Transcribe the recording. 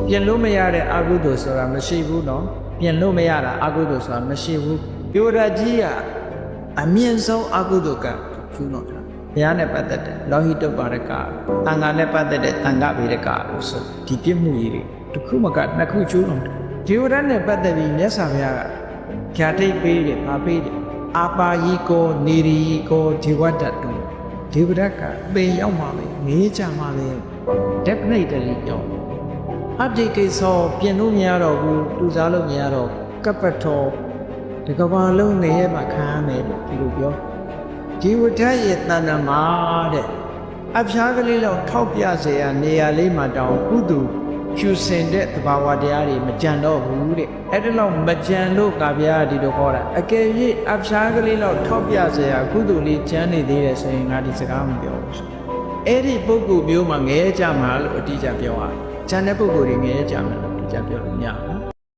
ပြင်လို့မရတဲ့အကုသိုလ်ဆိုတာမရှိဘူးနော်ပြင်လို့မရတာအကုသိုလ်ဆိုတာမရှိဘူးပြိုရကြီးကအမြင့်ဆုံးအကုသိုလ်ကကျူးလွန်တာဘုရားနဲ့ပတ်သက်တဲ့လောဟိတပါရကတန်ခါနဲ့ပတ်သက်တဲ့တန်ခဗေဒကလို့ဆိုဒီပြစ်မှုကြီးတွေတစ်ခုမကနှစ်ခုကျူးလွန်တယ်ဒီဝရနဲ့ပတ်သက်ပြီးမြတ်စွာဘုရားကဖြာတိတ်ပေးတယ်မပေးတယ်အာပါယီကိုနေရီကိုဒီဝတ္တတုဒီဝရကပေရောက်မှာပဲငေးကြမှာပဲ definitely ပြောအတ္တိကိစ္စပြင်လို့မရတော့ဘူးတူစားလို့မရတော့ကပ္ပထောဒီကဘာလုံးနေရမှာခံရမယ်လို့ဒီလိုပြောဒီဝတ္ထရဲ့တဏ္ဍမှာတဲ့အဖျားကလေးလောက်ထောက်ပြစေရနေရာလေးမှာတောင်ကုသိုလ်ကျူစင်တဲ့သဘာဝတရားတွေမကြံတော့ဘူးတဲ့အဲ့ဒါလောက်မကြံလို့ကဗျာဒီလိုခေါ်တာအကယ်၍အဖျားကလေးလောက်ထောက်ပြစေရကုသိုလ်လေးကျန်နေသေးတယ်ဆိုရင်ငါဒီစကားမပြောဘူးအဲ့ဒီပုဂ္ဂိုလ်မျိုးမှာငဲကြမှာလို့အတိအကျပြောရတယ်ကျန်တဲ့ပုဂ္ဂိုလ်တွေငဲကြမှာလို့အတိအကျပြောလို့မရဘူး